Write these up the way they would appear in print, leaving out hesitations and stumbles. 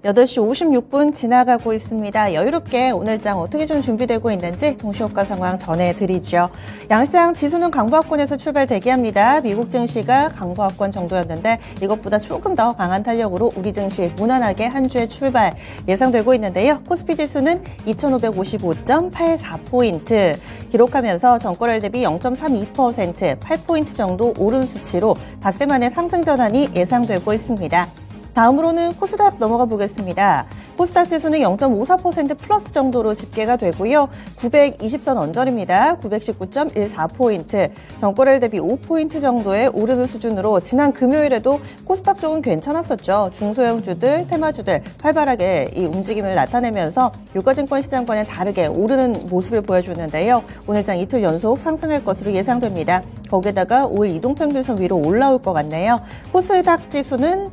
(8시 56분) 지나가고 있습니다. 여유롭게 오늘 장 어떻게 좀 준비되고 있는지 동시효과 상황 전해드리죠. 양시장 지수는 강보합권에서 출발 대기합니다. 미국 증시가 강보합권 정도였는데 이것보다 조금 더 강한 탄력으로 우리 증시 무난하게 한 주의 출발 예상되고 있는데요. 코스피 지수는 2555.84포인트 기록하면서 전거래일 대비 0.32%, 8포인트 정도 오른 수치로 닷새 만에 상승 전환이 예상되고 있습니다. 다음으로는 코스닥 넘어가 보겠습니다. 코스닥 지수는 0.54% 플러스 정도로 집계가 되고요. 920선 언저리입니다. 919.14포인트, 전거래일 대비 5포인트 정도의 오르는 수준으로 지난 금요일에도 코스닥 쪽은 괜찮았었죠. 중소형주들, 테마주들 활발하게 이 움직임을 나타내면서 유가증권 시장과는 다르게 오르는 모습을 보여줬는데요. 오늘 장 이틀 연속 상승할 것으로 예상됩니다. 거기에다가 5일 이동평균선 위로 올라올 것 같네요. 코스닥 지수는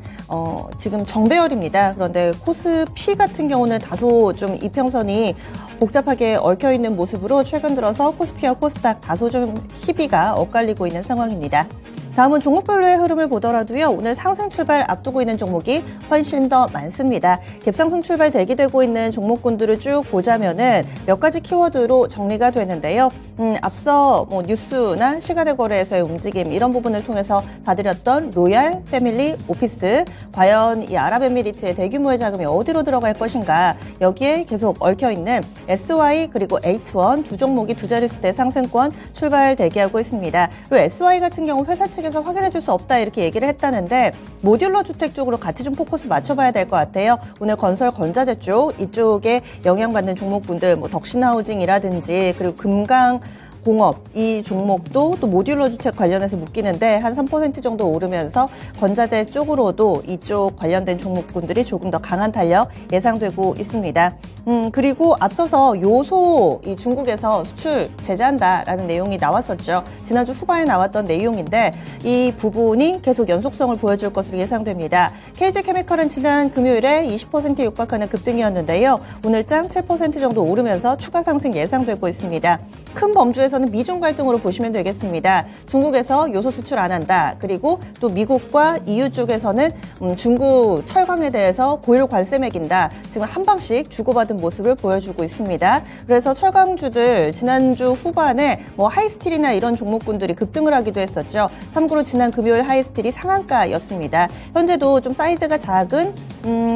지금 정배열입니다. 그런데 코스피 같은 경우는 다소 좀 이평선이 복잡하게 얽혀있는 모습으로 최근 들어서 코스피와 코스닥 다소 좀 희비가 엇갈리고 있는 상황입니다. 다음은 종목별로의 흐름을 보더라도요. 오늘 상승 출발 앞두고 있는 종목이 훨씬 더 많습니다. 갭상승 출발 대기되고 있는 종목군들을 쭉 보자면은 몇 가지 키워드로 정리가 되는데요. 앞서 뉴스나 시가대 거래에서의 움직임 이런 부분을 통해서 봐드렸던 로얄, 패밀리, 오피스 과연 이 아랍에미리트의 대규모의 자금이 어디로 들어갈 것인가 여기에 계속 얽혀있는 SY 그리고 에이트원 두 종목이 두 자릿수대 상승권 출발 대기하고 있습니다. 그리고 SY 같은 경우 회사 측에서 확인해줄 수 없다 이렇게 얘기를 했다는데 모듈러 주택 쪽으로 같이 좀 포커스 맞춰봐야 될 것 같아요. 오늘 건설 건자재 쪽 이쪽에 영향받는 종목군들 덕신하우징이라든지 그리고 금강 공업 이 종목도 또 모듈러 주택 관련해서 묶이는데 한 3% 정도 오르면서 건자재 쪽으로도 이쪽 관련된 종목군들이 조금 더 강한 탄력 예상되고 있습니다. 그리고 앞서서 요소 이 중국에서 수출 제재한다라는 내용이 나왔었죠. 지난주 후반에 나왔던 내용인데 이 부분이 계속 연속성을 보여줄 것으로 예상됩니다. KG케미칼은 지난 금요일에 20%에 육박하는 급등이었는데요. 오늘장 7% 정도 오르면서 추가 상승 예상되고 있습니다. 큰 범주에서는 미중 갈등으로 보시면 되겠습니다. 중국에서 요소 수출 안 한다. 그리고 또 미국과 EU 쪽에서는 중국 철강에 대해서 고율 관세 매긴다. 지금 한 방씩 주고받은 모습을 보여주고 있습니다. 그래서 철강주들 지난주 후반에 하이스틸이나 이런 종목군들이 급등을 하기도 했었죠. 참고로 지난 금요일 하이스틸이 상한가였습니다. 현재도 좀 사이즈가 작은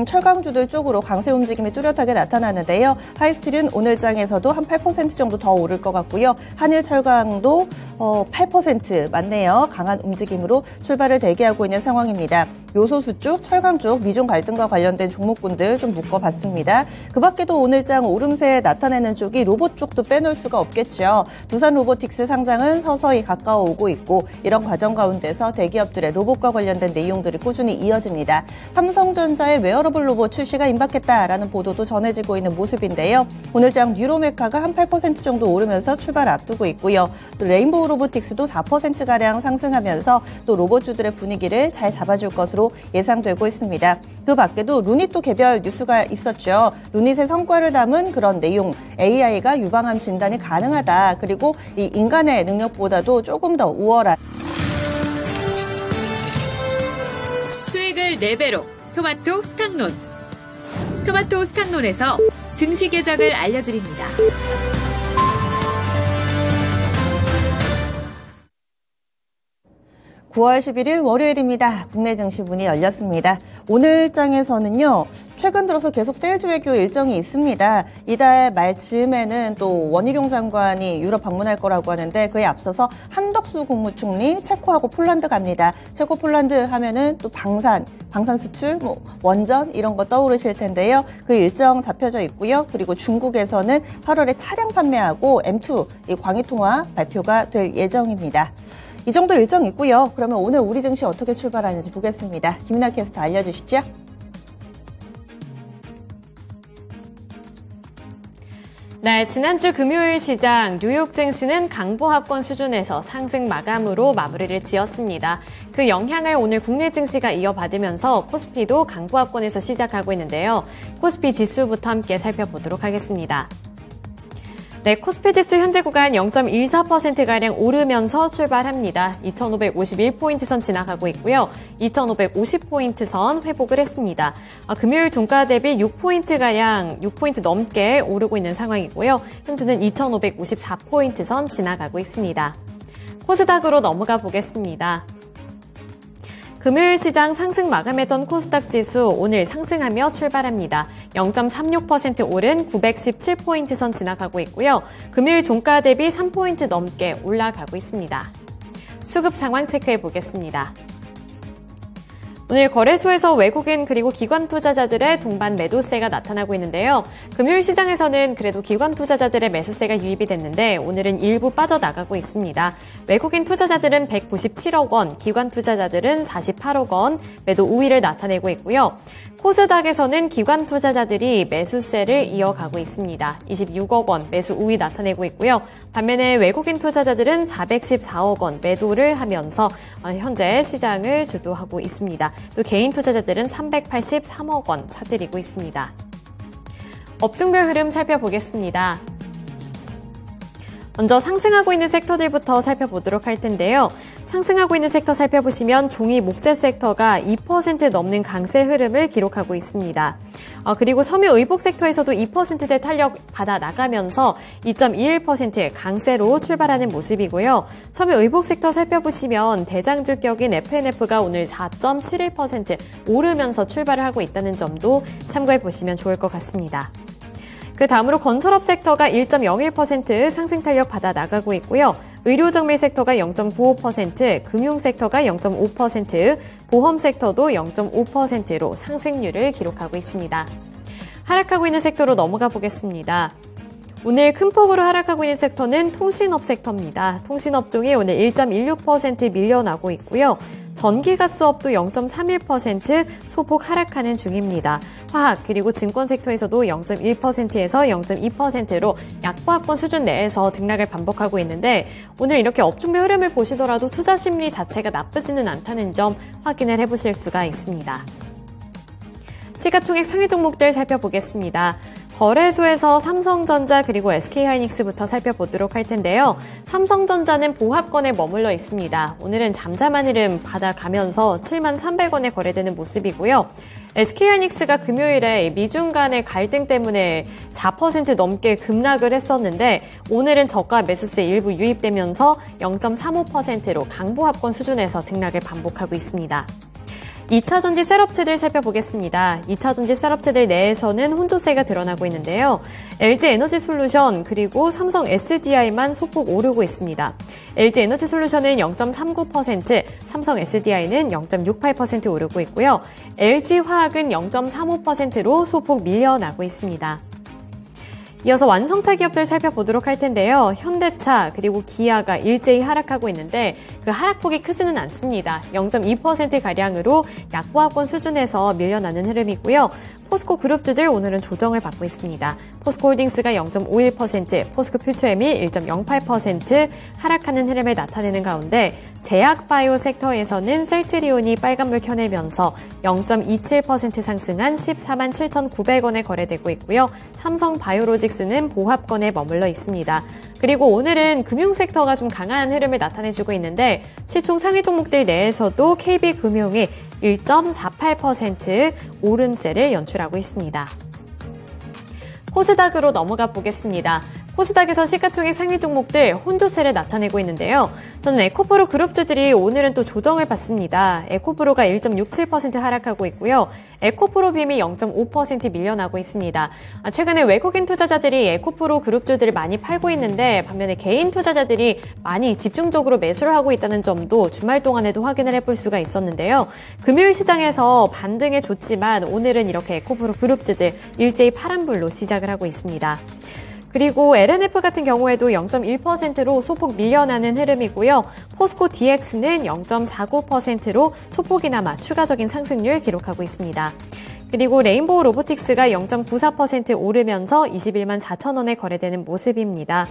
철강주들 쪽으로 강세 움직임이 뚜렷하게 나타나는데요. 하이스틸은 오늘 장에서도 한 8% 정도 더 오를 것 같고요. 한일철강도 8% 맞네요. 강한 움직임으로 출발을 대기하고 있는 상황입니다. 요소수 쪽, 철강 쪽 미중 갈등과 관련된 종목군들 좀 묶어봤습니다. 그 밖에도 오늘 장 오름세 나타내는 쪽이 로봇 쪽도 빼놓을 수가 없겠죠. 두산 로보틱스 상장은 서서히 가까워오고 있고 이런 과정 가운데서 대기업들의 로봇과 관련된 내용들이 꾸준히 이어집니다. 삼성전자의 웨어러블 로봇 출시가 임박했다라는 보도도 전해지고 있는 모습인데요. 오늘 장 뉴로메카가 한 8% 정도 오르면서 출발 앞두고 있고요. 또 레인보우 로보틱스도 4%가량 상승하면서 또 로봇주들의 분위기를 잘 잡아줄 것으로 예상되고 있습니다. 그 밖에도 루닛도 개별 뉴스가 있었죠. 루닛의 성과를 담은 그런 내용, AI가 유방암 진단이 가능하다. 그리고 이 인간의 능력보다도 조금 더 우월한 수익을 4배로 토마토 스탁론. 토마토 스탁론에서 증시 계정을 알려드립니다. 9월 11일 월요일입니다. 국내 증시 문이 열렸습니다. 오늘 장에서는요. 최근 들어서 계속 세일즈 외교 일정이 있습니다. 이달 말 즈음에는 또 원희룡 장관이 유럽 방문할 거라고 하는데 그에 앞서서 한덕수 국무총리 체코하고 폴란드 갑니다. 체코 폴란드 하면은 또 방산 수출, 원전 이런 거 떠오르실 텐데요. 그 일정 잡혀져 있고요. 그리고 중국에서는 8월에 차량 판매하고 M2 이 광의통화 발표가 될 예정입니다. 이 정도 일정 있고요. 그러면 오늘 우리 증시 어떻게 출발하는지 보겠습니다. 김인하 캐스터 알려주시죠. 네, 지난주 금요일 시장 뉴욕 증시는 강보합권 수준에서 상승 마감으로 마무리를 지었습니다. 그 영향을 오늘 국내 증시가 이어받으면서 코스피도 강보합권에서 시작하고 있는데요. 코스피 지수부터 함께 살펴보도록 하겠습니다. 네, 코스피 지수 현재 구간 0.14%가량 오르면서 출발합니다. 2,551포인트 선 지나가고 있고요. 2,550포인트 선 회복을 했습니다. 금요일 종가 대비 6포인트가량 6포인트 넘게 오르고 있는 상황이고요. 현재는 2,554포인트 선 지나가고 있습니다. 코스닥으로 넘어가 보겠습니다. 금요일 시장 상승 마감했던 코스닥 지수 오늘 상승하며 출발합니다. 0.36% 오른 917포인트 선 지나가고 있고요. 금요일 종가 대비 3포인트 넘게 올라가고 있습니다. 수급 상황 체크해 보겠습니다. 오늘 거래소에서 외국인 그리고 기관 투자자들의 동반 매도세가 나타나고 있는데요. 금요일 시장에서는 그래도 기관 투자자들의 매수세가 유입이 됐는데 오늘은 일부 빠져나가고 있습니다. 외국인 투자자들은 197억 원, 기관 투자자들은 48억 원 매도 우위를 나타내고 있고요. 코스닥에서는 기관 투자자들이 매수세를 이어가고 있습니다. 26억 원 매수 우위 나타내고 있고요. 반면에 외국인 투자자들은 414억 원 매도를 하면서 현재 시장을 주도하고 있습니다. 또 개인 투자자들은 383억 원 사들이고 있습니다. 업종별 흐름 살펴보겠습니다. 먼저 상승하고 있는 섹터들부터 살펴보도록 할 텐데요. 상승하고 있는 섹터 살펴보시면 종이 목재 섹터가 2% 넘는 강세 흐름을 기록하고 있습니다. 그리고 섬유 의복 섹터에서도 2%대 탄력 받아 나가면서 2.21%의 강세로 출발하는 모습이고요. 섬유 의복 섹터 살펴보시면 대장주격인 FNF가 오늘 4.71% 오르면서 출발을 하고 있다는 점도 참고해 보시면 좋을 것 같습니다. 그 다음으로 건설업 섹터가 1.01% 상승 탄력 받아 나가고 있고요. 의료정밀 섹터가 0.95%, 금융 섹터가 0.5%, 보험 섹터도 0.5%로 상승률을 기록하고 있습니다. 하락하고 있는 섹터로 넘어가 보겠습니다. 오늘 큰 폭으로 하락하고 있는 섹터는 통신업 섹터입니다. 통신업종이 오늘 1.16% 밀려나고 있고요. 전기가스업도 0.31% 소폭 하락하는 중입니다. 화학 그리고 증권 섹터에서도 0.1%에서 0.2%로 약보합권 수준 내에서 등락을 반복하고 있는데 오늘 이렇게 업종별 흐름을 보시더라도 투자 심리 자체가 나쁘지는 않다는 점 확인을 해보실 수가 있습니다. 시가총액 상위 종목들 살펴보겠습니다. 거래소에서 삼성전자 그리고 SK하이닉스부터 살펴보도록 할 텐데요. 삼성전자는 보합권에 머물러 있습니다. 오늘은 잠잠한 흐름 받아가면서 73,300원에 거래되는 모습이고요. SK하이닉스가 금요일에 미중 간의 갈등 때문에 4% 넘게 급락을 했었는데 오늘은 저가 매수세 일부 유입되면서 0.35%로 강보합권 수준에서 등락을 반복하고 있습니다. 2차전지 셀업체들 살펴보겠습니다. 2차전지 셀업체들 내에서는 혼조세가 드러나고 있는데요. LG에너지솔루션 그리고 삼성 SDI만 소폭 오르고 있습니다. LG에너지솔루션은 0.39%, 삼성 SDI는 0.68% 오르고 있고요. LG화학은 0.35%로 소폭 밀려나고 있습니다. 이어서 완성차 기업들 살펴보도록 할 텐데요. 현대차 그리고 기아가 일제히 하락하고 있는데 그 하락폭이 크지는 않습니다. 0.2%가량으로 약보합권 수준에서 밀려나는 흐름이고요. 포스코 그룹주들 오늘은 조정을 받고 있습니다. 포스코홀딩스가 0.51%, 포스코퓨처엠이 1.08% 하락하는 흐름을 나타내는 가운데 제약바이오 섹터에서는 셀트리온이 빨간불 켜내면서 0.27% 상승한 147,900원에 거래되고 있고요. 삼성바이오로직스는 보합권에 머물러 있습니다. 그리고 오늘은 금융섹터가 좀 강한 흐름을 나타내주고 있는데 시총 상위 종목들 내에서도 KB금융이 1.48% 오름세를 연출하고 있습니다. 코스닥으로 넘어가 보겠습니다. 코스닥에서 시가총액 상위 종목들 혼조세를 나타내고 있는데요. 저는 에코프로 그룹주들이 오늘은 또 조정을 받습니다. 에코프로가 1.67% 하락하고 있고요. 에코프로빔이 0.5% 밀려나고 있습니다. 최근에 외국인 투자자들이 에코프로 그룹주들을 많이 팔고 있는데 반면에 개인 투자자들이 많이 집중적으로 매수를 하고 있다는 점도 주말 동안에도 확인을 해볼 수가 있었는데요. 금요일 시장에서 반등에 좋지만 오늘은 이렇게 에코프로 그룹주들 일제히 파란불로 시작을 하고 있습니다. 그리고 LNF 같은 경우에도 0.1%로 소폭 밀려나는 흐름이고요. 포스코 DX는 0.49%로 소폭이나마 추가적인 상승률 기록하고 있습니다. 그리고 레인보우 로보틱스가 0.94% 오르면서 21만 4천원에 거래되는 모습입니다.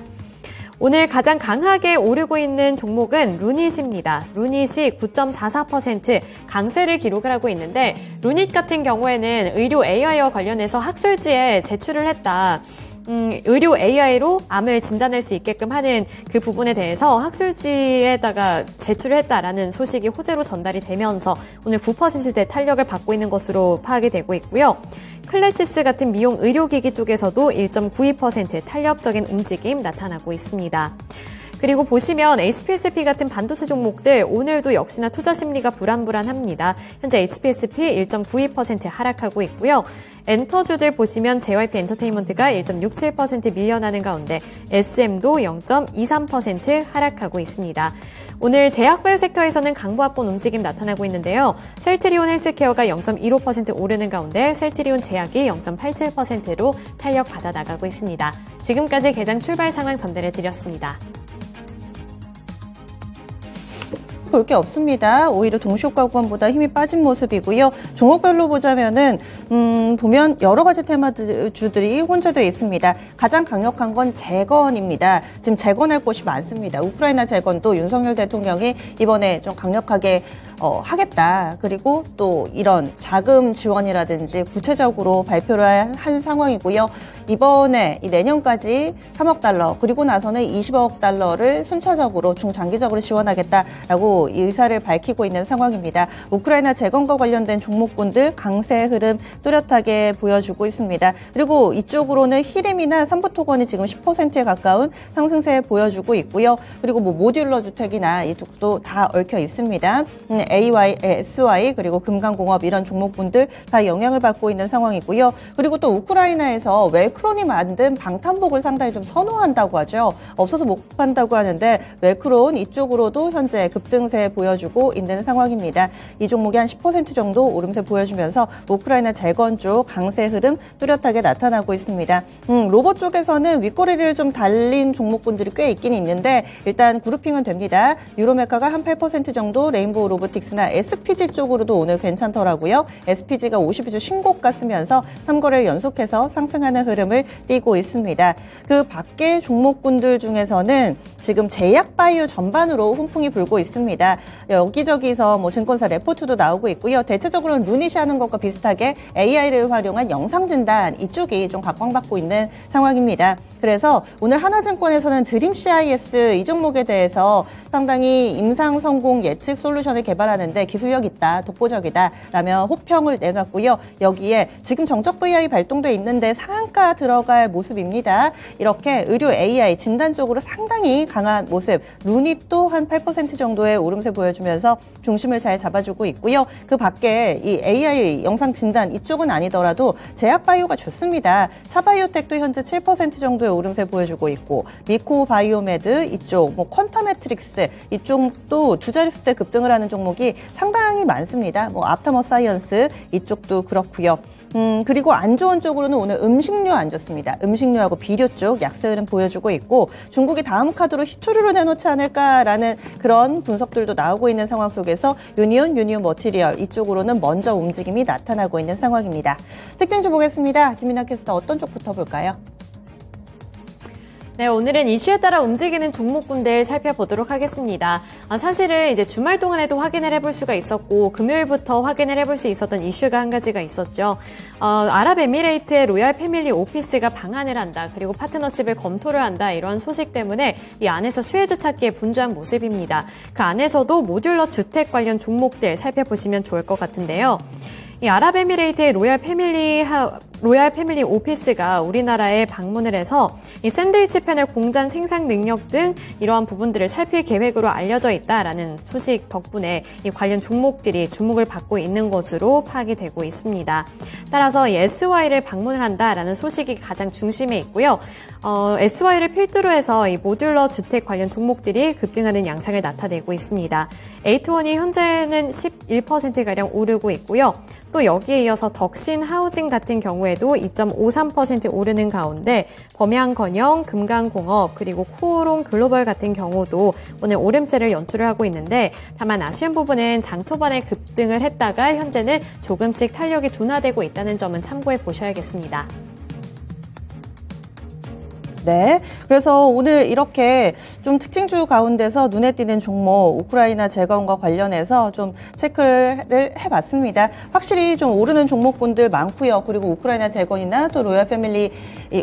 오늘 가장 강하게 오르고 있는 종목은 루닛입니다. 루닛이 9.44% 강세를 기록을 하고 있는데 루닛 같은 경우에는 의료 AI와 관련해서 학술지에 제출을 했다. 의료 AI로 암을 진단할 수 있게끔 하는 그 부분에 대해서 학술지에다가 제출을 했다라는 소식이 호재로 전달이 되면서 오늘 9%대 탄력을 받고 있는 것으로 파악이 되고 있고요. 클래시스 같은 미용 의료기기 쪽에서도 1.92% 탄력적인 움직임 나타나고 있습니다. 그리고 보시면 HPSP 같은 반도체 종목들 오늘도 역시나 투자 심리가 불안불안합니다. 현재 HPSP 1.92% 하락하고 있고요. 엔터주들 보시면 JYP 엔터테인먼트가 1.67% 밀려나는 가운데 SM도 0.23% 하락하고 있습니다. 오늘 제약바이오 섹터에서는 강보합권 움직임 나타나고 있는데요. 셀트리온 헬스케어가 0.15% 오르는 가운데 셀트리온 제약이 0.87%로 탄력 받아 나가고 있습니다. 지금까지 개장 출발 상황 전달해 드렸습니다. 볼 게 없습니다. 오히려 동시효과구간보다 힘이 빠진 모습이고요. 종목별로 보자면은 보면 여러 가지 테마주들이 혼재되어 있습니다. 가장 강력한 건 재건입니다. 지금 재건할 곳이 많습니다. 우크라이나 재건도 윤석열 대통령이 이번에 좀 강력하게 하겠다. 그리고 또 이런 자금 지원이라든지 구체적으로 발표를 한 상황이고요. 이번에 내년까지 3억 달러 그리고 나서는 20억 달러를 순차적으로 중장기적으로 지원하겠다라고 의사를 밝히고 있는 상황입니다. 우크라이나 재건과 관련된 종목군들 강세 흐름 뚜렷하게 보여주고 있습니다. 그리고 이쪽으로는 히림이나 삼부토건이 지금 10%에 가까운 상승세 보여주고 있고요. 그리고 모듈러 주택이나 이쪽도 다 얽혀 있습니다. AY, SY 그리고 금강공업 이런 종목군들 다 영향을 받고 있는 상황이고요. 그리고 또 우크라이나에서 웰크론이 만든 방탄복을 상당히 좀 선호한다고 하죠. 없어서 못 판다고 하는데 웰크론 이쪽으로도 현재 급등세 보여주고 있는 상황입니다. 이 종목이 한 10% 정도 오름세 보여주면서 우크라이나 재건 쪽 강세 흐름 뚜렷하게 나타나고 있습니다. 로봇 쪽에서는 윗꼬리를 좀 달린 종목군들이 꽤 있긴 있는데 일단 그룹핑은 됩니다. 유로메카가 한 8% 정도, 레인보우 로보틱스나 SPG 쪽으로도 오늘 괜찮더라고요. SPG가 52주 신고가 쓰면서 3거래를 연속해서 상승하는 흐름을 띠고 있습니다. 그 밖에 종목군들 중에서는 지금 제약바이오 전반으로 훈풍이 불고 있습니다. 여기저기서 증권사 레포트도 나오고 있고요. 대체적으로는 루닛이 하는 것과 비슷하게 AI를 활용한 영상진단 이쪽이 좀 각광받고 있는 상황입니다. 그래서 오늘 하나증권에서는 드림 CIS 이 종목에 대해서 상당히 임상 성공 예측 솔루션을 개발하는데 기술력 있다, 독보적이다 라며 호평을 내놨고요. 여기에 지금 정적 VI 발동돼 있는데 상한가 들어갈 모습입니다. 이렇게 의료 AI 진단 쪽으로 상당히 강한 모습, 루닛도 한 8% 정도의 오름세 보여주면서 중심을 잘 잡아주고 있고요. 그 밖에 이 AI 영상 진단 이쪽은 아니더라도 제약바이오가 좋습니다. 차바이오텍도 현재 7% 정도의 오름세 보여주고 있고 미코바이오메드 이쪽, 퀀타매트릭스 이쪽도 두 자릿수대 급등을 하는 종목이 상당히 많습니다. 앞타머 사이언스 이쪽도 그렇고요. 그리고 안 좋은 쪽으로는 오늘 음식료 안 좋습니다. 음식료하고 비료 쪽 약세 흐름 보여주고 있고 중국이 다음 카드로 히토류를 내놓지 않을까라는 그런 분석들도 나오고 있는 상황 속에서 유니온 머티리얼 이쪽으로는 먼저 움직임이 나타나고 있는 상황입니다. 특징주 보겠습니다. 김민아 캐스터 어떤 쪽부터 볼까요? 네, 오늘은 이슈에 따라 움직이는 종목군들 살펴보도록 하겠습니다. 사실은 이제 주말 동안에도 확인을 해볼 수가 있었고 금요일부터 확인을 해볼 수 있었던 이슈가 한 가지가 있었죠. 아랍에미레이트의 로얄 패밀리 오피스가 방한을 한다. 그리고 파트너십을 검토를 한다. 이런 소식 때문에 이 안에서 수혜주 찾기에 분주한 모습입니다. 그 안에서도 모듈러 주택 관련 종목들 살펴보시면 좋을 것 같은데요. 이 아랍에미레이트의 로얄 패밀리 오피스가 우리나라에 방문을 해서 이 샌드위치 패널 공장 생산 능력 등 이러한 부분들을 살필 계획으로 알려져 있다라는 소식 덕분에 이 관련 종목들이 주목을 받고 있는 것으로 파악이 되고 있습니다. 따라서 이 SY를 방문을 한다라는 소식이 가장 중심에 있고요. SY를 필두로 해서 이 모듈러 주택 관련 종목들이 급등하는 양상을 나타내고 있습니다. 에이트원이 현재는 11%가량 오르고 있고요. 또 여기에 이어서 덕신 하우징 같은 경우에도 2.53% 오르는 가운데 범양건영, 금강공업 그리고 코오롱 글로벌 같은 경우도 오늘 오름세를 연출을 하고 있는데 다만 아쉬운 부분은 장 초반에 급등을 했다가 현재는 조금씩 탄력이 둔화되고 있다는 점은 참고해 보셔야겠습니다. 네. 그래서 오늘 이렇게 좀 특징주 가운데서 눈에 띄는 종목, 우크라이나 재건과 관련해서 좀 체크를 해봤습니다. 확실히 좀 오르는 종목군들 많고요. 그리고 우크라이나 재건이나 또 로얄 패밀리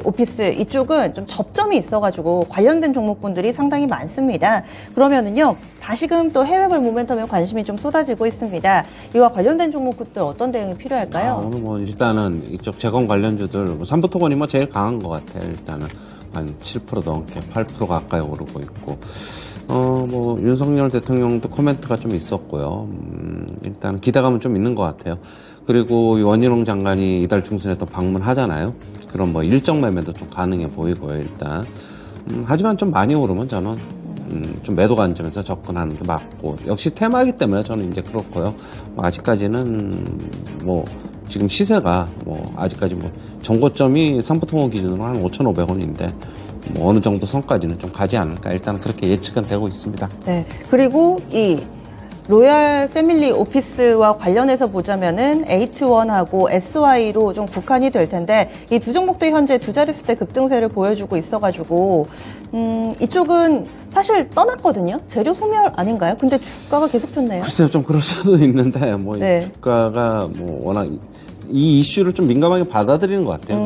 오피스 이쪽은 좀 접점이 있어가지고 관련된 종목군들이 상당히 많습니다. 그러면은요, 다시금 또 해외물 모멘텀에 관심이 좀 쏟아지고 있습니다. 이와 관련된 종목군들 어떤 대응이 필요할까요? 오늘 뭐 일단은 이쪽 재건 관련주들, 뭐 삼부토건이 뭐 제일 강한 것 같아요. 일단은 한 7% 넘게 8% 가까이 오르고 있고, 뭐 윤석열 대통령도 코멘트가 좀 있었고요. 일단 기대감은 좀 있는 것 같아요. 그리고 원희룡 장관이 이달 중순에 또 방문하잖아요. 그럼 뭐 일정 매매도 좀 가능해 보이고요. 일단 하지만 좀 많이 오르면 저는 좀 매도 관점에서 접근하는 게 맞고, 역시 테마이기 때문에 저는 이제 그렇고요. 뭐 아직까지는 뭐 지금 시세가 뭐 아직까지 뭐 정고점이 삼부통화 기준으로 한 5,500원인데 뭐 어느 정도 선까지는 좀 가지 않을까, 일단 그렇게 예측은 되고 있습니다. 네. 그리고 이 로얄 패밀리 오피스와 관련해서 보자면은 H1하고 SY로 좀 국한이 될 텐데, 이 두 종목도 현재 두 자릿수대 급등세를 보여주고 있어가지고, 이쪽은 사실 떠났거든요. 재료 소멸 아닌가요? 근데 주가가 계속 폈네요. 글쎄요, 좀 그럴 수도 있는데, 뭐, 네. 주가가 뭐 워낙 이 이슈를 좀 민감하게 받아들이는 것 같아요,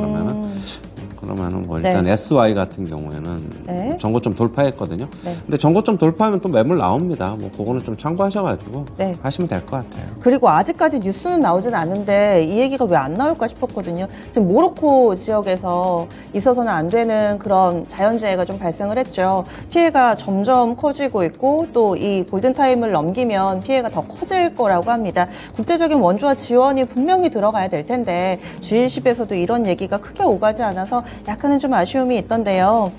그러면은 뭐 일단 네. SY 같은 경우에는 네. 정고점 돌파했거든요. 네. 근데 정고점 돌파하면 또 매물 나옵니다. 뭐 그거는 좀 참고하셔가지고 네. 하시면 될 것 같아요. 그리고 아직까지 뉴스는 나오진 않은데 이 얘기가 왜 안 나올까 싶었거든요. 지금 모로코 지역에서 있어서는 안 되는 그런 자연재해가 좀 발생을 했죠. 피해가 점점 커지고 있고 또 이 골든타임을 넘기면 피해가 더 커질 거라고 합니다. 국제적인 원조와 지원이 분명히 들어가야 될 텐데 G20에서도 이런 얘기가 크게 오가지 않아서 약간은 좀 아쉬움이 있던데요.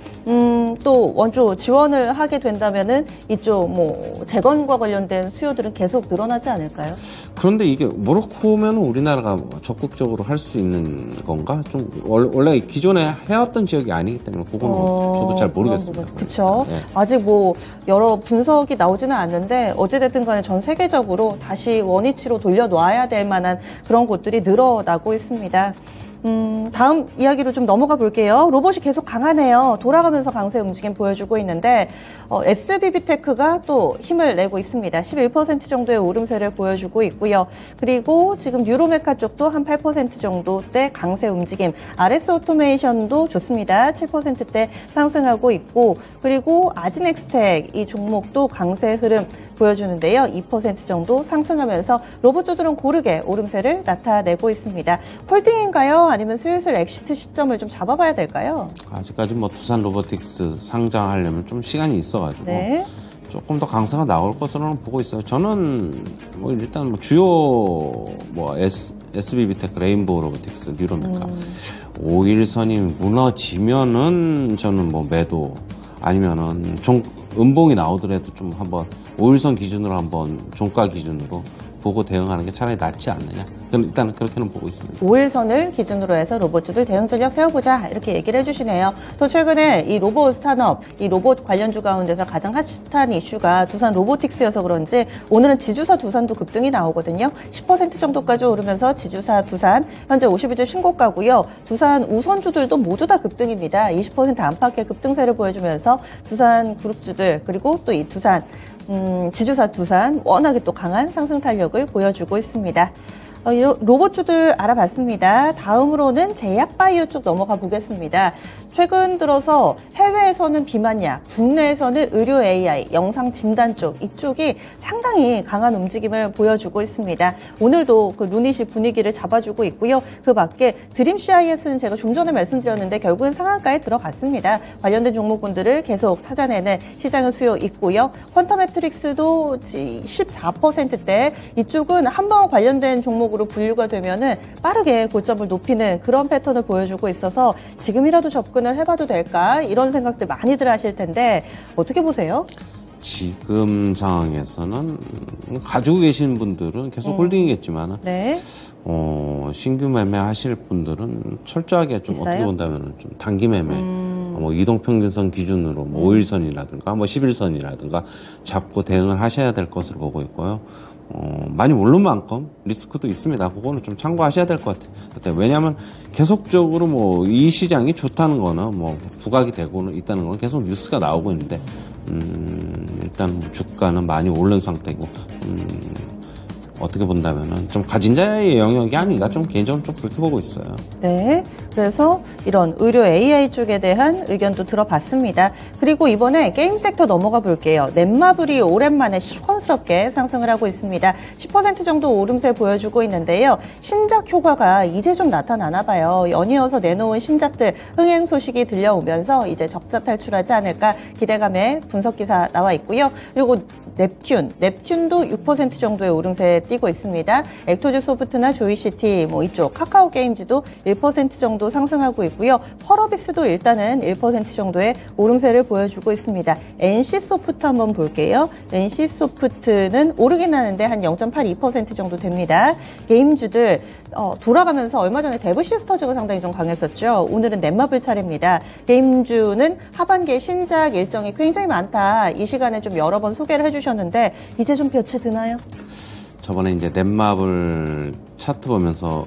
또 원조 지원을 하게 된다면은 이쪽 뭐 재건과 관련된 수요들은 계속 늘어나지 않을까요? 그런데 이게 모로코면 우리나라가 적극적으로 할 수 있는 건가? 좀 원래 기존에 해왔던 지역이 아니기 때문에 그거는 저도 잘 모르겠습니다. 그렇죠. 네. 아직 뭐 여러 분석이 나오지는 않는데 어찌됐든 간에 전 세계적으로 다시 원위치로 돌려놔야 될 만한 그런 곳들이 늘어나고 있습니다. 다음 이야기로 좀 넘어가 볼게요. 로봇이 계속 강하네요. 돌아가면서 강세 움직임 보여주고 있는데 SBB테크가 또 힘을 내고 있습니다. 11% 정도의 오름세를 보여주고 있고요. 그리고 지금 뉴로메카 쪽도 한 8% 정도대 강세 움직임. RS 오토메이션도 좋습니다. 7%대 상승하고 있고, 그리고 아지넥스텍 이 종목도 강세 흐름 보여주는데요. 2% 정도 상승하면서 로봇주들은 고르게 오름세를 나타내고 있습니다. 홀딩인가요? 아니면 슬슬 엑시트 시점을 좀 잡아봐야 될까요? 아직까지 뭐 두산 로보틱스 상장하려면 좀 시간이 있어가지고 네. 조금 더 강세가 나올 것으로는 보고 있어요. 저는 뭐 일단 뭐 주요 뭐 SBB테크, 레인보우 로보틱스, 뉴로메카 5일선이 무너지면은 저는 뭐 매도, 아니면은 음봉이 나오더라도 좀 한번 5일선 기준으로 한번 종가 기준으로 보고 대응하는 게 차라리 낫지 않느냐. 일단 그렇게는 보고 있습니다. 5일선을 기준으로 해서 로봇주들 대응 전략 세워보자, 이렇게 얘기를 해주시네요. 또 최근에 이 로봇 산업, 이 로봇 관련주 가운데서 가장 핫한 이슈가 두산 로보틱스여서 그런지 오늘은 지주사 두산도 급등이 나오거든요. 10% 정도까지 오르면서 지주사 두산 현재 52주 신고가고요. 두산 우선주들도 모두 다 급등입니다. 20% 안팎의 급등세를 보여주면서 두산 그룹주들, 그리고 또 이 두산 지주사 두산 워낙에 또 강한 상승 탄력을 보여주고 있습니다. 로봇주들 알아봤습니다. 다음으로는 제약바이오 쪽 넘어가 보겠습니다. 최근 들어서 해외에서는 비만약, 국내에서는 의료 AI, 영상 진단 쪽, 이쪽이 상당히 강한 움직임을 보여주고 있습니다. 오늘도 그 루닛이 분위기를 잡아주고 있고요. 그 밖에 드림 CIS는 제가 좀 전에 말씀드렸는데 결국은 상한가에 들어갔습니다. 관련된 종목군들을 계속 찾아내는 시장의 수요 있고요. 퀀텀 매트릭스도 14%대, 이쪽은 한번 관련된 종목으로 분류가 되면은 빠르게 고점을 높이는 그런 패턴을 보여주고 있어서 지금이라도 접근을 해봐도 될까, 이런 생각들 많이들 하실 텐데 어떻게 보세요? 지금 상황에서는 가지고 계신 분들은 계속 홀딩이겠지만 네. 신규 매매 하실 분들은 철저하게 좀 있어요? 어떻게 본다면 좀 단기 매매, 뭐 이동평균선 기준으로 뭐 5일선이라든가 뭐 11선이라든가 잡고 대응을 하셔야 될 것으로 보고 있고요. 많이 오른 만큼 리스크도 있습니다. 그거는 좀 참고하셔야 될 것 같아요. 왜냐하면 계속적으로 뭐 이 시장이 좋다는 거는 뭐 부각이 되고 있다는 건 계속 뉴스가 나오고 있는데 일단 주가는 많이 오른 상태고 어떻게 본다면은 좀 가진 자의 영역이 아닌가 좀 개인적으로 좀 그렇게 보고 있어요. 네. 그래서 이런 의료 AI 쪽에 대한 의견도 들어봤습니다. 그리고 이번에 게임 섹터 넘어가 볼게요. 넷마블이 오랜만에 시원스럽게 상승을 하고 있습니다. 10% 정도 오름세 보여주고 있는데요. 신작 효과가 이제 좀 나타나나 봐요. 연이어서 내놓은 신작들 흥행 소식이 들려오면서 이제 적자 탈출하지 않을까 기대감에 분석 기사 나와 있고요. 그리고 넵튠도 6% 정도의 오름세 띄고 있습니다. 액토즈 소프트나 조이시티 이쪽 카카오 게임즈도 1% 정도 상승하고 있고요. 펄어비스도 일단은 1% 정도의 오름세를 보여주고 있습니다. NC소프트 한번 볼게요. NC소프트는 오르긴 하는데 한 0.82% 정도 됩니다. 게임주들 돌아가면서 얼마 전에 데브 시스터즈가 상당히 좀 강했었죠. 오늘은 넷마블 차례입니다. 게임주는 하반기에 신작 일정이 굉장히 많다. 이 시간에 좀 여러 번 소개를 해주셨는데 이제 좀 볕이 드나요? 저번에 이제 넷마블 차트 보면서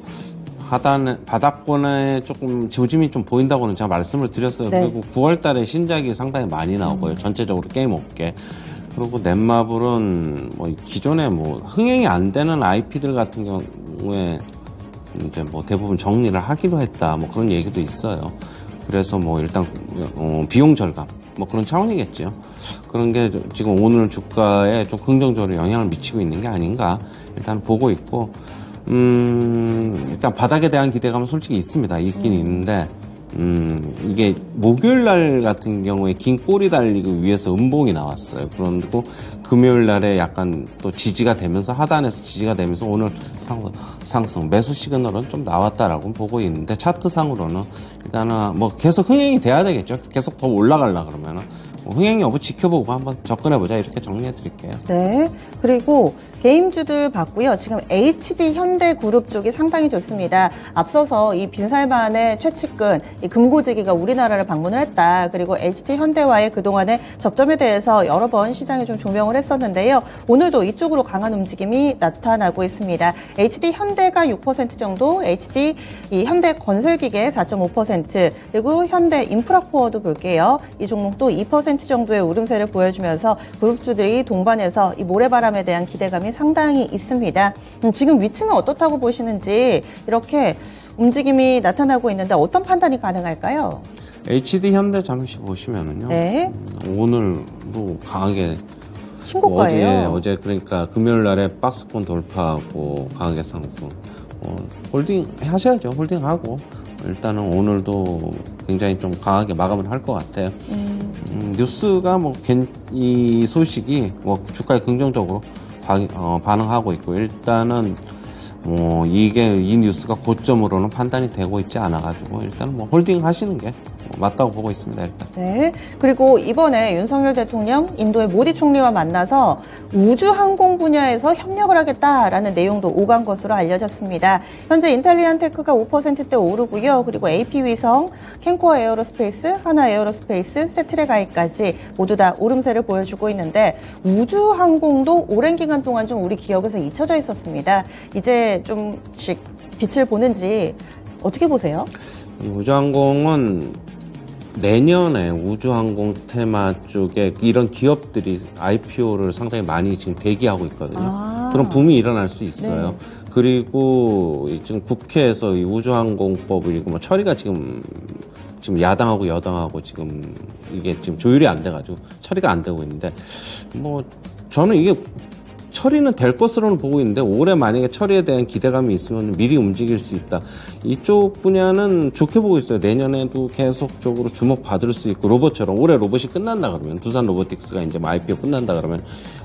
바닥권에 조금 조짐이 좀 보인다고는 제가 말씀을 드렸어요. 네. 그리고 9월 달에 신작이 상당히 많이 나오고요. 전체적으로 게임 업계. 그리고 넷마블은 뭐 기존에 뭐 흥행이 안 되는 IP들 같은 경우에 이제 뭐 대부분 정리를 하기로 했다. 뭐 그런 얘기도 있어요. 그래서 뭐 일단 비용 절감 뭐 그런 차원이겠죠. 그런 게 지금 오늘 주가에 좀 긍정적으로 영향을 미치고 있는 게 아닌가 일단 보고 있고 일단 바닥에 대한 기대감은 솔직히 있습니다. 있긴 있는데 이게 목요일 날 같은 경우에 긴 꼬리 달리기 위해서 음봉이 나왔어요. 그런데 금요일 날에 약간 또 지지가 되면서 하단에서 지지가 되면서 오늘 상승 매수 시그널은 좀 나왔다라고 보고 있는데 차트상으로는 일단은 뭐 계속 흥행이 돼야 되겠죠. 계속 더 올라가려 그러면은 흥행 여부 지켜보고 한번 접근해보자 이렇게 정리해드릴게요. 네. 그리고 게임주들 봤고요. 지금 HD 현대그룹 쪽이 상당히 좋습니다. 앞서서 이 빈살만의 최측근 이 금고지기가 우리나라를 방문을 했다. 그리고 HD 현대와의 그동안의 접점에 대해서 여러 번 시장에 좀 조명을 했었는데요. 오늘도 이쪽으로 강한 움직임이 나타나고 있습니다. HD 현대가 6% 정도, HD 이 현대건설기계 4.5%, 그리고 현대 인프라코어도 볼게요. 이 종목도 2% 정도의 오름세를 보여주면서 그룹주들이 동반해서 이 모래바람에 대한 기대감이 상당히 있습니다. 지금 위치는 어떻다고 보시는지 이렇게 움직임이 나타나고 있는데 어떤 판단이 가능할까요? HD 현대 잠시 보시면은요. 네. 오늘도 강하게 신고가예요. 어제 그러니까 금요일 날에 박스권 돌파하고 강하게 상승. 홀딩 하셔야죠. 홀딩하고 일단은 오늘도 굉장히 좀 강하게 마감을 할 것 같아요. 뉴스가 이 소식이 주가에 긍정적으로 반응하고 있고 일단은 이 뉴스가 고점으로는 판단이 되고 있지 않아가지고 일단 홀딩 하시는 게 맞다고 보고 있습니다. 일단. 네. 그리고 이번에 윤석열 대통령 인도의 모디 총리와 만나서 우주항공 분야에서 협력을 하겠다라는 내용도 오간 것으로 알려졌습니다. 현재 인텔리안테크가 5%대 오르고요. 그리고 AP위성, 캔코어 에어로스페이스, 하나 에어로스페이스, 세트레가이까지 모두 다 오름세를 보여주고 있는데 우주항공도 오랜 기간 동안 좀 우리 기억에서 잊혀져 있었습니다. 이제 좀씩 빛을 보는지 어떻게 보세요? 이 우주항공은 내년에 우주항공 테마 쪽에 이런 기업들이 IPO를 상당히 많이 지금 대기하고 있거든요. 그런 붐이 일어날 수 있어요. 네. 그리고 지금 국회에서 이 우주항공법을 처리가 지금 야당하고 여당하고 지금 이게 지금 조율이 안 돼가지고 처리가 안 되고 있는데 저는 이게 처리는 될 것으로는 보고 있는데 올해 만약에 처리에 대한 기대감이 있으면 미리 움직일 수 있다. 이쪽 분야는 좋게 보고 있어요. 내년에도 계속적으로 주목받을 수 있고 로봇처럼 올해 로봇이 끝난다 그러면 두산 로보틱스가 이제 IPO 끝난다 그러면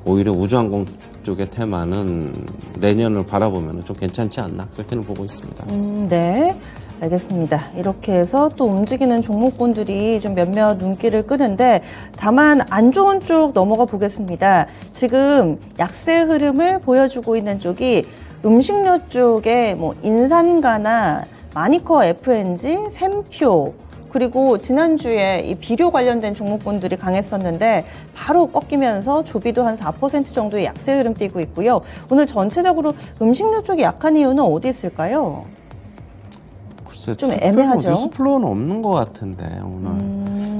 오히려 우주항공 쪽의 테마는 내년을 바라보면 좀 괜찮지 않나 그렇게는 보고 있습니다. 네. 알겠습니다. 이렇게 해서 또 움직이는 종목군들이 좀 몇몇 눈길을 끄는데 다만 안 좋은 쪽 넘어가 보겠습니다. 지금 약세 흐름을 보여주고 있는 쪽이 음식료 쪽에 인산가나 마니커 FNG, 샘표 그리고 지난주에 이 비료 관련된 종목군들이 강했었는데 바로 꺾이면서 조비도 한 4% 정도의 약세 흐름 띄고 있고요. 오늘 전체적으로 음식료 쪽이 약한 이유는 어디 있을까요? 글쎄, 좀 애매하죠. 뉴스 플로우는 없는 것 같은데 오늘.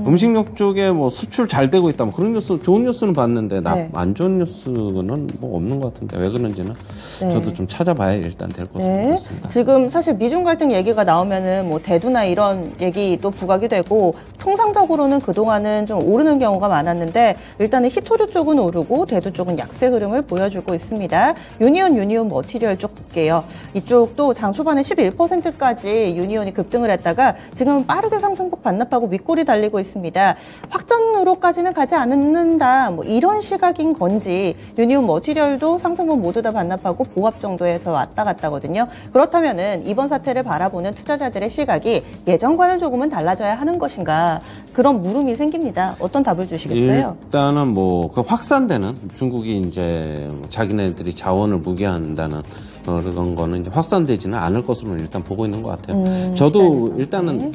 음식료 쪽에 뭐 수출 잘 되고 있다, 뭐 그런 뉴스, 좋은 뉴스는 봤는데 네. 안 좋은 뉴스는 뭐 없는 것 같은데 왜 그런지는 네. 저도 좀 찾아봐야 일단 될 것으로 네. 보겠습니다. 지금 사실 미중 갈등 얘기가 나오면은 뭐 대두나 이런 얘기도 부각이 되고 통상적으로는 그동안은 좀 오르는 경우가 많았는데 일단은 히토류 쪽은 오르고 대두 쪽은 약세 흐름을 보여주고 있습니다. 유니온 머티리얼 쪽 볼게요. 이쪽도 장 초반에 11%까지 유니온이 급등을 했다가 지금 빠르게 상승폭 반납하고 윗골이 달리고 있습니다. 확전으로까지는 가지 않는다. 뭐 이런 시각인 건지 유니온 머티리얼도 상승폭 모두 다 반납하고 보합 정도에서 왔다 갔다거든요. 그렇다면은 이번 사태를 바라보는 투자자들의 시각이 예전과는 조금은 달라져야 하는 것인가 그런 물음이 생깁니다. 어떤 답을 주시겠어요? 일단은 뭐 그 확산되는 중국이 이제 자기네들이 자원을 무기한다는 그런 거는 이제 확산되지는 않을 것으로 일단 보고 있는 것 같아요. 저도 일단은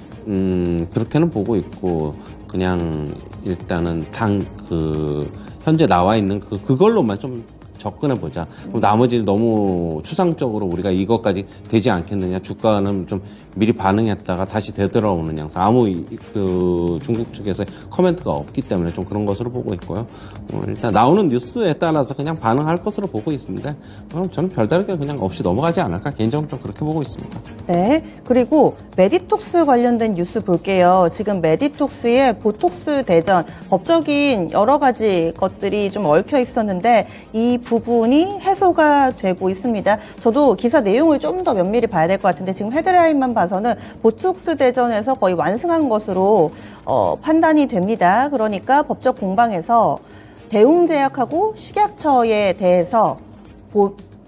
그렇게는 보고 있고 그냥 일단은 현재 나와 있는 그걸로만 좀 접근해 보자. 그럼 나머지 너무 추상적으로 우리가 이것까지 되지 않겠느냐. 주가는 좀 미리 반응했다가 다시 되돌아오는 양상. 아무 중국 측에서 코멘트가 없기 때문에 좀 그런 것으로 보고 있고요. 일단 나오는 뉴스에 따라서 그냥 반응할 것으로 보고 있습니다. 저는 별다르게 그냥 없이 넘어가지 않을까 개인적으로 좀 그렇게 보고 있습니다. 네. 그리고 메디톡스 관련된 뉴스 볼게요. 지금 메디톡스의 보톡스 대전 법적인 여러 가지 것들이 좀 얽혀 있었는데 이 부분이 해소가 되고 있습니다. 저도 기사 내용을 좀 더 면밀히 봐야 될 것 같은데 지금 헤드라인만 봐서는 보톡스 대전에서 거의 완승한 것으로 판단이 됩니다. 그러니까 법적 공방에서 대웅제약하고 식약처에 대해서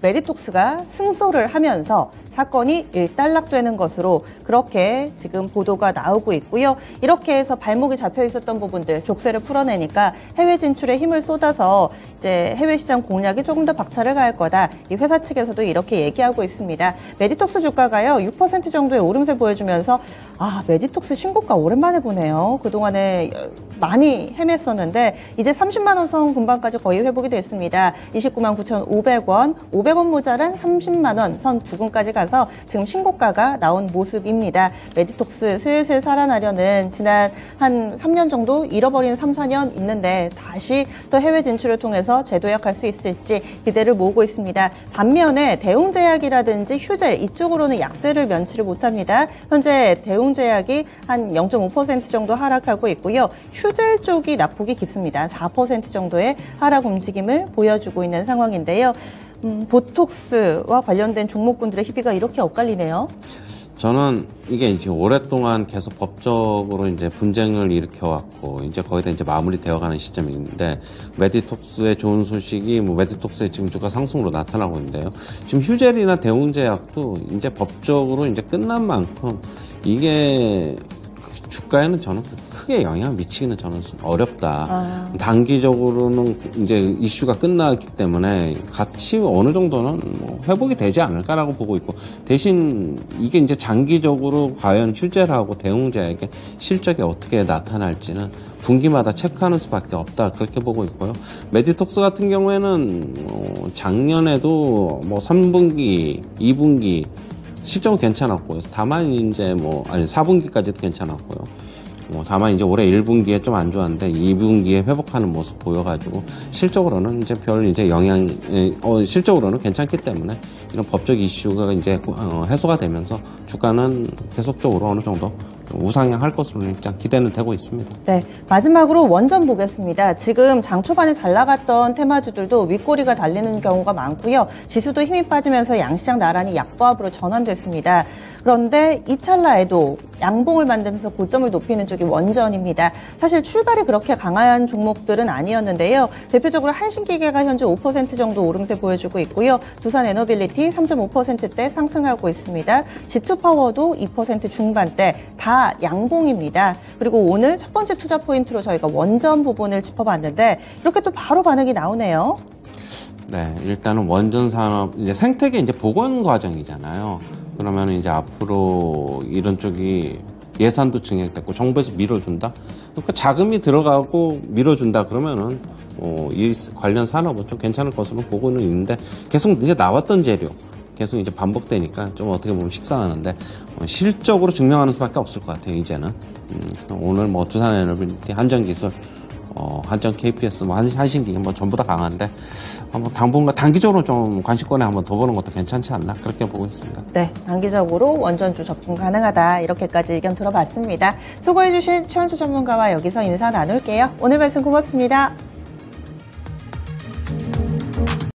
메디톡스가 승소를 하면서 사건이 일단락되는 것으로 그렇게 지금 보도가 나오고 있고요. 이렇게 해서 발목이 잡혀 있었던 부분들 족쇄를 풀어내니까 해외 진출에 힘을 쏟아서 이제 해외 시장 공략이 조금 더 박차를 가할 거다. 이 회사 측에서도 이렇게 얘기하고 있습니다. 메디톡스 주가가요 6% 정도의 오름세 보여주면서 메디톡스 신고가 오랜만에 보네요. 그동안에 많이 헤맸었는데 이제 30만 원 선 근방까지 거의 회복이 됐습니다. 29만 9,500원, 500원 모자란 30만 원 선 부근까지 가서 지금 신고가가 나온 모습입니다. 메디톡스 슬슬 살아나려는 지난 한 3년 정도 잃어버린 3, 4년 있는데 다시 또 해외 진출을 통해서 재도약할 수 있을지 기대를 모으고 있습니다. 반면에 대웅제약이라든지 휴젤 이쪽으로는 약세를 면치를 못합니다. 현재 대웅제약이 한 0.5% 정도 하락하고 있고요. 휴젤 쪽이 낙폭이 깊습니다. 4% 정도의 하락 움직임을 보여주고 있는 상황인데요. 보톡스와 관련된 종목군들의 희비가 이렇게 엇갈리네요. 저는 이게 이제 오랫동안 계속 법적으로 이제 분쟁을 일으켜왔고 이제 거의 다 이제 마무리되어가는 시점인데 메디톡스의 좋은 소식이 메디톡스의 지금 주가 상승으로 나타나고 있는데요. 지금 휴젤이나 대웅제약도 이제 법적으로 이제 끝난 만큼 이게 주가에는 저는 크게 영향을 미치기는 저는 어렵다. 단기적으로는 이제 이슈가 끝났기 때문에 같이 어느 정도는 회복이 되지 않을까라고 보고 있고 대신 이게 이제 장기적으로 과연 휴젤하고 대웅제약의 실적이 어떻게 나타날지는 분기마다 체크하는 수밖에 없다 그렇게 보고 있고요. 메디톡스 같은 경우에는 작년에도 3분기, 2분기 실적은 괜찮았고요. 다만 이제 4분기까지도 괜찮았고요. 다만 이제 올해 1분기에 좀 안 좋았는데 2분기에 회복하는 모습 보여가지고 실적으로는 이제 실적으로는 괜찮기 때문에 이런 법적 이슈가 이제 해소가 되면서 주가는 계속적으로 어느 정도 우상향할 것으로 일단 기대는 되고 있습니다. 네, 마지막으로 원전 보겠습니다. 지금 장 초반에 잘 나갔던 테마주들도 윗꼬리가 달리는 경우가 많고요. 지수도 힘이 빠지면서 양시장 나란히 약보합으로 전환됐습니다. 그런데 이 찰나에도 양봉을 만들면서 고점을 높이는 쪽이 원전입니다. 사실 출발이 그렇게 강한 종목들은 아니었는데요. 대표적으로 한신기계가 현재 5% 정도 오름세 보여주고 있고요. 두산에너빌리티 3.5%대 상승하고 있습니다. G2파워도 2% 중반대 다 양봉입니다. 그리고 오늘 첫 번째 투자 포인트로 저희가 원전 부분을 짚어봤는데 이렇게 또 바로 반응이 나오네요. 네, 일단은 원전 산업 이제 생태계 이제 복원 과정이잖아요. 그러면 이제 앞으로 이런 쪽이 예산도 증액됐고 정부에서 밀어준다. 그러니까 자금이 들어가고 밀어준다 그러면은 이 관련 산업은 좀 괜찮을 것으로 보고는 있는데 계속 이제 나왔던 재료 계속 이제 반복되니까 좀 어떻게 보면 식상하는데 실적으로 증명하는 수밖에 없을 것 같아요. 이제는 오늘 뭐 두산에너지, 한전기술, 한전 KPS, 뭐 한신기 뭐 전부 다 강한데 한번 당분간 단기적으로 좀 관심권에 한번 더 보는 것도 괜찮지 않나 그렇게 보고 있습니다. 네, 단기적으로 원전주 접근 가능하다 이렇게까지 의견 들어봤습니다. 수고해주신 최원주 전문가와 여기서 인사 나눌게요. 오늘 말씀 고맙습니다.